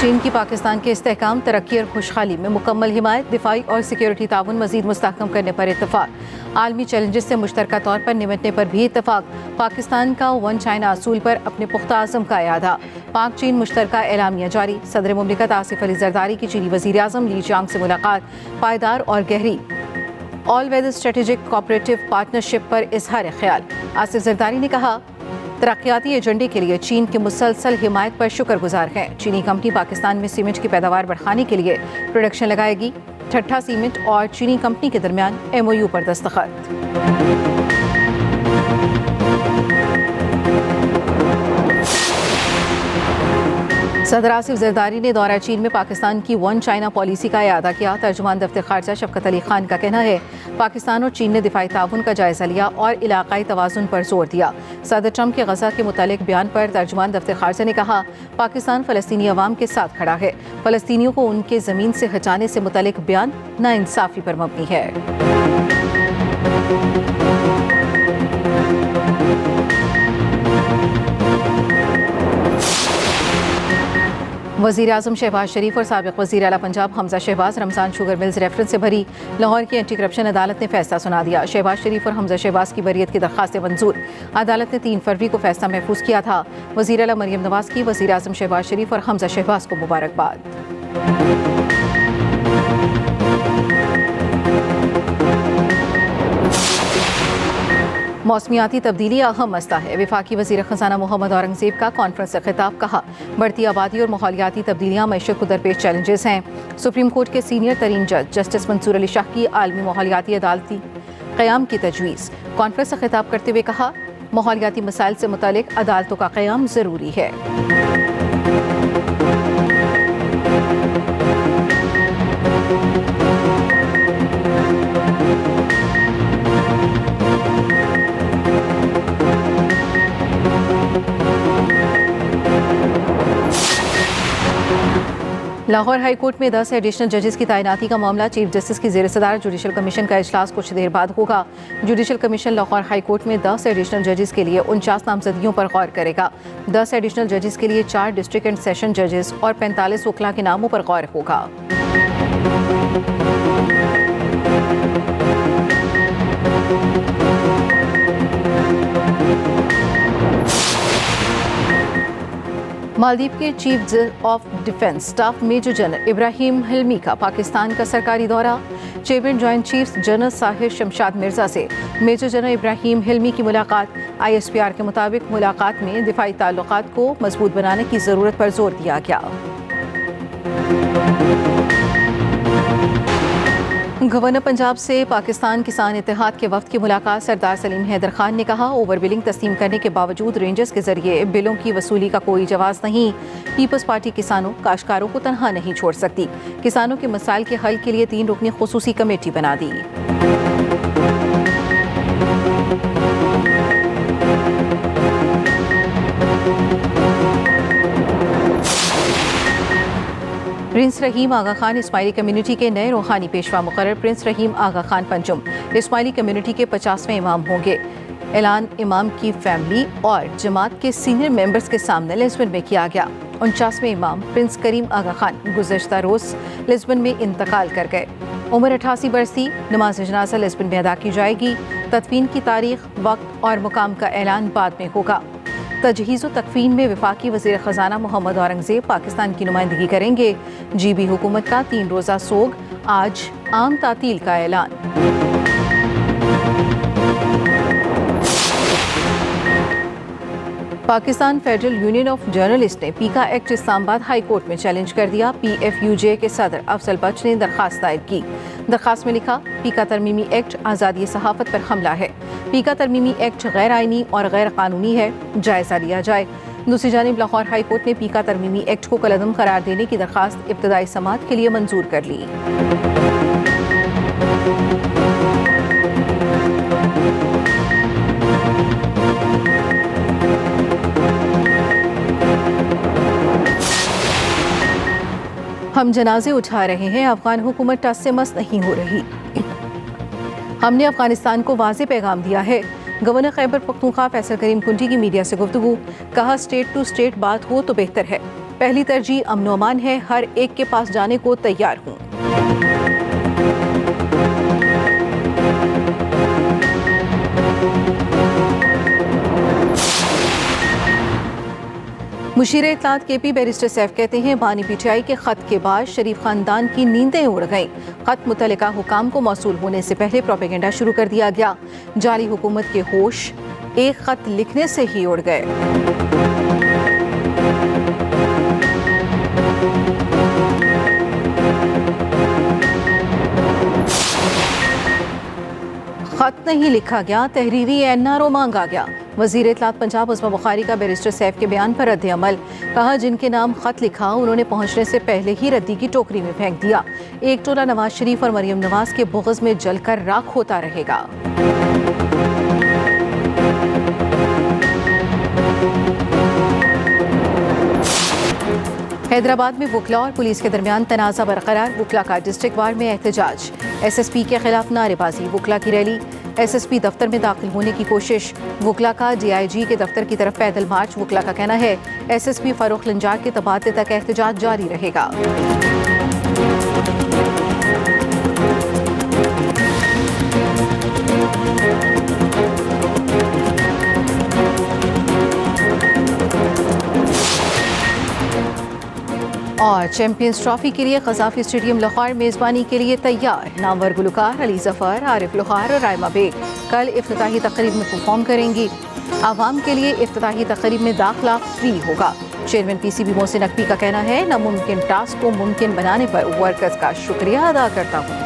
चीन की पाकिस्तान के इस्तेहकाम, तरक्की और खुशहाली में मुकम्मल हिमायत, दिफाई और सिक्योरिटी ताउन मजीद मुस्तहकम करने पर इत्तफाक। आलमी चैलेंजेस से मुश्तरका तौर पर निपटने पर भी इत्तफाक। पाकिस्तान का वन चाइना असूल पर अपने पुख्ता आज़म का इरादा। पाक चीन मुश्तरका एलामिया जारी। सदर मुमलिकत आसिफ अली जरदारी की चीनी वज़ीर आज़म ली जियांग से मुलाकात। पायदार और गहरी all weather strategic cooperative partnership पर इजहार ख्याल। आसिफ जरदारी ने कहा, तरक्याती एजेंडे के लिए चीन की मुसलसल हिमायत पर शुक्रगुजार हैं। चीनी कंपनी पाकिस्तान में सीमेंट की पैदावार बढ़ाने के लिए प्रोडक्शन लगाएगी। ठट्ठा सीमेंट और चीनी कंपनी के दरमियान MOU पर दस्तखत। सदर आसिफ जरदारी ने दौरा चीन में पाकिस्तान की वन चाइना पॉलिसी का इआदा किया। तर्जुमान दफ्तर खारजा शफकत अली खान का कहना है, पाकिस्तान और चीन ने दिफाई ताउन का जायजा लिया और इलाकाई तवाज़ुन पर जोर दिया। सदर ट्रंप के गजा के मुतालिक बयान पर तर्जुमान दफ्तर खारजा ने कहा, पाकिस्तान फ़लस्तीनी अवाम के साथ खड़ा है। फ़लस्तीनियों को उनके ज़मीन से हटाने से मुतालिक बयान नाइंसाफ़ी पर मबनी है। वज़ीर आज़म शहबाज शरीफ और साबिक़ वज़ीर आला Punjab Hamza Shahbaz Ramzan sugar mills reference से भरी लाहौर की एंटी करप्शन अदालत ने फैसला सुना दिया। शहबाज शरीफ और हमजा शहबाज की बरियत की दरख्वास्तें मंजूर। अदालत ने 3 फरवरी को फैसला महफूज किया था। वज़ीर आला मरियम नवाज़ की वज़ीर आज़म शहबाज शरीफ और हमजा शहबाज को मुबारकबाद। मौसमियाती तब्दीली अहम मसला है। वफाकी वज़ीर ख़ज़ाना मोहम्मद औरंगज़ेब का कॉन्फ्रेंस से खिताब। कहा, बढ़ती आबादी और माहौलियाती तब्दीलियाँ मईशत को दरपेश चैलेंजेस हैं। सुप्रीम कोर्ट के सीनियर तरीन जज जस्टिस मंसूर अली शाह की आलमी माहौलियाती अदालती क़याम की तजवीज़। कॉन्फ्रेंस से खिताब करते हुए कहा, माहौलियाती मसाइल से मुतालिक अदालतों का क़याम ज़रूरी है। लाहौर हाई कोर्ट में 10 एडिशनल जजेस की तैनाती का मामला चीफ जस्टिस की ज़ेर सदारत जुडिशल कमीशन का इजलास कुछ देर बाद होगा। Judicial commission Lahore high court में 10 एडिशनल जजेस के लिए 49 नामजदगियों पर गौर करेगा। 10 एडिशनल जजेस के लिए 4 डिस्ट्रिक्ट एंड सेशन जजेस और 45 वकला के नामों पर गौर होगा। मालदीव के chief of defence staff major general Ibrahim Hilmi का पाकिस्तान का सरकारी दौरा। Chairman joint chiefs general Sahir Shamshad Mirza से मेजर जनरल इब्राहिम हिल्मी की मुलाकात। ISPR के मुताबिक मुलाकात में दिफाई ताल्लुकात को मजबूत बनाने की ज़रूरत पर जोर दिया गया। गवर्नर पंजाब से पाकिस्तान किसान इत्तेहाद के वफ्द की मुलाकात। सरदार सलीम हैदर खान ने कहा, ओवर बिलिंग तस्लीम करने के बावजूद रेंजर्स के जरिए बिलों की वसूली का कोई जवाब नहीं। पीपल्स पार्टी किसानों काश्तकारों को तनहा नहीं छोड़ सकती। किसानों के मसाइल के हल के लिए 3 रुकनी खुसूसी कमेटी बना दी। प्रिंस रहीम आगा खान इस्माइली कम्युनिटी के नए रूहानी पेशवा मुकर्रर। प्रिंस रहीम आगा खान पंजुम इस्माइली कम्युनिटी के 50वें इमाम होंगे। ऐलान इमाम की फैमिली और जमात के सीनियर मेंबर्स के सामने लिस्बन में किया गया। 49वें इमाम प्रिंस करीम आगा खान गुज़श्ता रोज़ लिस्बन में इंतकाल कर गए। उम्र 88 बरस थी। नमाज जनाजा लिस्बन में अदा की जाएगी। तदफीन की तारीख, वक्त और मुकाम का ऐलान बाद में होगा। तजहीज़ व तकफीन में वफाकी वज़ीर ख़ज़ाना मोहम्मद औरंगज़ेब पाकिस्तान की नुमाइंदगी करेंगे। GB हुकूमत का 3 रोज़ा सोग, आज आम तातील का ऐलान। Pakistan federal union of journalist ने पीका एक्ट इस्लामाबाद हाई कोर्ट में चैलेंज कर दिया। PFUJ के सदर अफजल बख्श ने दरख्वास्त दायर की। दरख्वास्त में लिखा, पीका तरमीमी एक्ट आज़ादी सहाफ़त पर हमला है। पीका तरमीमी एक्ट गैर आइनी और गैर कानूनी है, जायज़ा लिया जाए। दूसरी जानिब लाहौर हाई कोर्ट ने पीका तरमीमी एक्ट को कलअदम करार देने की दरख्वास्त इब्तदाई समाअत के लिए मंजूर कर ली। हम जनाजे उठा रहे हैं, अफगान हुकूमत टस से मस नहीं हो रही। हमने अफगानिस्तान को वाज़ेह पैगाम दिया है, गवर्नर खैबर पख्तूनख्वा फैसल करीम कुंटी की मीडिया से गुफ्तगू, कहा स्टेट टू स्टेट बात हो तो बेहतर है, पहली तरजीह अमन व अमान है, हर एक के पास जाने को तैयार हूँ। मुशीर इत्तलात केपी बैरिस्टर सैफ कहते हैं बानी पीटीआई के खत के बाद शरीफ खानदान की नींदें उड़ गईं। खत मुतल्लिका हुकाम को मौसूल होने से पहले प्रोपेगेंडा शुरू कर दिया गया। जाली हुकूमत के होश एक खत लिखने से ही उड़ गए। खत नहीं लिखा गया, तहरीरी एनआरओ मांगा गया। वजीर इत्तलात पंजाब उस्मा बुखारी का बैरिस्टर सैफ के बयान पर रद्द अमल, कहा जिनके नाम खत लिखा उन्होंने पहुंचने से पहले ही रद्दी की टोकरी में फेंक दिया। एक टोला नवाज शरीफ और मरियम नवाज के बुग़्ज़ में जलकर राख होता रहेगा। हैदराबाद में वकला और पुलिस के दरमियान तनाज़ा बरकरार, वकला का डिस्ट्रिक्ट वार में एहतजाज। एसएसपी के खिलाफ नारेबाजी, वकला की रैली। एसएसपी दफ्तर में दाखिल होने की कोशिश, वकला का डीआईजी के दफ्तर की तरफ पैदल मार्च। वकला का कहना है एसएसपी फारूक लंजार के तबादले तक एहतजाज जारी रहेगा। और चैंपियंस ट्रॉफी के लिए क़ज़ाफ़ी स्टेडियम लाहौर मेज़बानी के लिए तैयार। नामवर गुलकार अली ज़फ़र, आरिफ लोहार और रायमा बेग कल इफ्तिताही तक़रीब में परफॉर्म करेंगी। आवाम के लिए इफ्तिताही तक़रीब में दाखिला फ्री होगा। चेयरमैन पीसीबी मोहसिन नकवी का कहना है नामुमकिन टास्क को मुमकिन बनाने पर वर्कर्स का शुक्रिया अदा करता हूँ।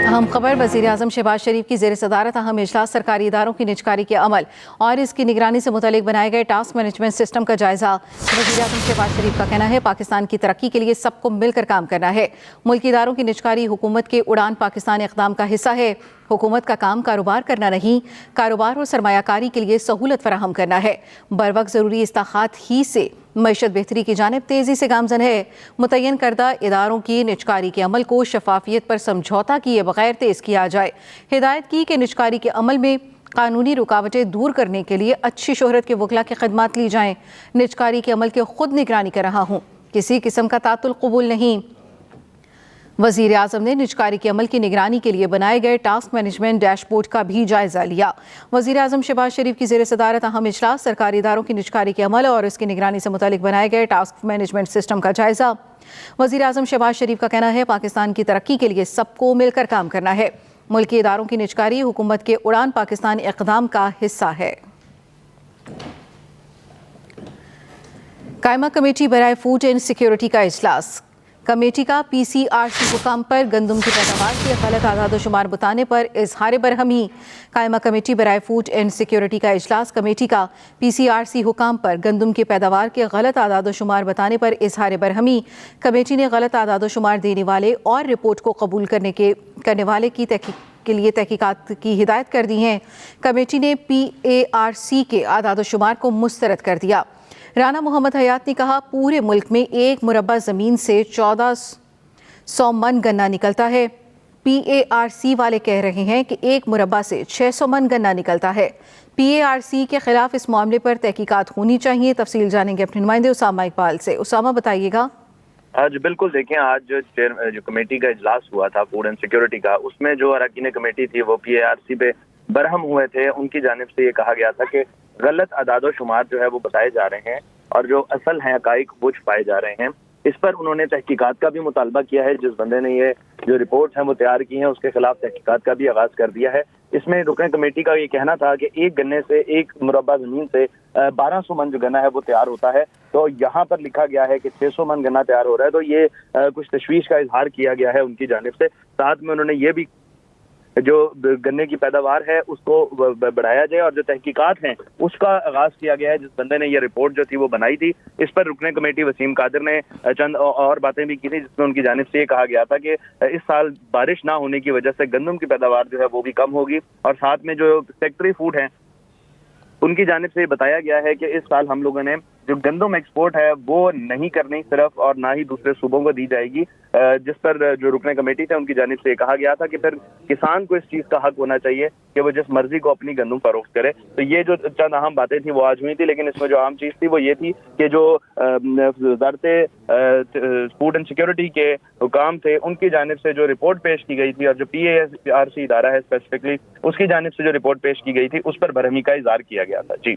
अहम खबर, वज़ीर आज़म शहबाज शरीफ की ज़ेर सदारत अहम इजलास सरकारी इदारों की निजकारी के अमल और इसकी निगरानी से मुतालिक बनाए गए टास्क मैनेजमेंट सिस्टम का जायज़ा। वज़ीर आज़म शहबाज शरीफ का कहना है पाकिस्तान की तरक्की के लिए सबको मिलकर काम करना है। मुल्की इदारों की निजकारी हुकूमत के उड़ान पाकिस्तान इक़दाम का हिस्सा है। हुकूमत का काम कारोबार करना नहीं, कारोबार और सरमायाकारी के लिए सहूलत फराहम करना है। बरवक्त ज़रूरी इस्लाहात ही से मईशत बेहतरी की जानिब तेज़ी से गामज़न है। मुतय्यन करदा इदारों की निजकारी के अमल को शफाफियत पर समझौता किए बगैर तेज़ किया जाए। हिदायत की कि निजकारी के अमल में कानूनी रुकावटें दूर करने के लिए अच्छी शोहरत के वकला की खदमात ली जाएँ। निजकारी के अमल की खुद निगरानी कर रहा हूँ, किसी किस्म का तातुल कबूल नहीं। वज़ीर आज़म ने निजकारी के अमल की निगरानी के लिए बनाए गए टास्क मैनेजमेंट डैशबोर्ड का भी जायज़ा लिया। वज़ीर आज़म शहबाज शरीफ की ज़ेर सदारत अहम इजलास सरकारी इदारों की निजकारी के अमल और इसकी निगरानी से मुतालिक बनाए गए टास्क मैनेजमेंट सिस्टम का जायज़ा। वज़ीर आज़म शहबाज शरीफ का कहना है पाकिस्तान की तरक्की के लिए सबको मिलकर काम करना है। मुल्की इदारों की निजकारी हुकूमत के उड़ान पाकिस्तान इक़दाम का हिस्सा है। कायमा कमेटी बराए फूड एंड सिक्योरिटी का इजलास। कमेटी का पीसीआरसी हुकाम पर गंदम की पैदावार के गलत आदाद शुमार बताने पर इजहार बरहमी। कायमा कमेटी बराए फूड एंड सिक्योरिटी का इजलास। कमेटी का पीसीआरसी हुकाम पर गंदम की पैदावार के गलत आदाद शुमार बताने पर इजहार बरहमी। कमेटी ने गलत आदाद शुमार देने वाले और रिपोर्ट को कबूल करने वाले की के लिए तहकीकात की हिदायत कर दी है। कमेटी ने पीएआरसी के आदाद शुमार को मुस्तरद कर दिया। राना मोहम्मद हयात ने कहा पूरे मुल्क में एक मुरब्बा ज़मीन से 1400 मन गन्ना निकलता है। पीएआरसी वाले कह रहे हैं कि एक मुरब्बा से 600 मन गन्ना निकलता है। पीएआरसी के खिलाफ इस मामले पर तहकीकात होनी चाहिए। तफसील जानेंगे अपने नुमाइंदे उसामा इकबाल से। उसामा बताइएगा। आज बिल्कुल देखें, आज जो कमेटी का इजलास हुआ था फूड एंड सिक्योरिटी का, उसमें जो अरकान कमेटी थी वो पीएआरसी पे बरहम हुए थे। उनकी जानिब से ये कहा गया था कि गलत अदाद शुमार जो है वो बताए जा रहे हैं और जो असल हैं हकाइक वो छुपाए जा रहे हैं। इस पर उन्होंने तहकीकात का भी मुतालबा किया है। जिस बंदे ने ये जो रिपोर्ट हैं वो तैयार की हैं उसके खिलाफ तहकीकात का भी आगाज कर दिया है। इसमें रुकन कमेटी का ये कहना था कि एक गन्ने से, एक मुरब्बा जमीन से 1200 मन जो गन्ना है वो तैयार होता है। तो यहाँ पर लिखा गया है कि 600 मन गन्ना तैयार हो रहा है। तो ये कुछ तशवीश का इजहार किया गया है उनकी जानिब से। साथ में उन्होंने ये भी जो गन्ने की पैदावार है उसको बढ़ाया जाए और जो तहकीकात हैं उसका आगाज किया गया है। जिस बंदे ने ये रिपोर्ट जो थी वो बनाई थी, इस पर रुकने कमेटी वसीम कादिर ने चंद और बातें भी की थी, जिसमें उनकी जानिब से ये कहा गया था कि इस साल बारिश ना होने की वजह से गंदम की पैदावार जो है वो भी कम होगी। और साथ में जो सेक्टरी फूड हैं उनकी जानिब से बताया गया है कि इस साल हम लोगों ने جو گندم ایکسپورٹ ہے وہ نہیں کرنی صرف، اور نہ ہی دوسرے صوبوں کو دی جائے گی، جس پر جو رکن کمیٹی تھے ان کی جانب سے یہ کہا گیا تھا کہ پھر کسان کو اس چیز کا حق ہونا چاہیے کہ وہ جس مرضی کو اپنی گندم فروخت کرے. تو یہ جو چند اہم باتیں تھیں وہ آج ہوئی تھی، لیکن اس میں جو اہم چیز تھی وہ یہ تھی کہ جو وزارت فوڈ اینڈ سیکورٹی کے حکام تھے ان کی جانب سے جو رپورٹ پیش کی گئی تھی، اور جو PARC ادارہ ہے اسپیسیفکلی اس کی جانب سے جو رپورٹ پیش کی گئی تھی اس پر برہمی کا اظہار کیا گیا تھا. جی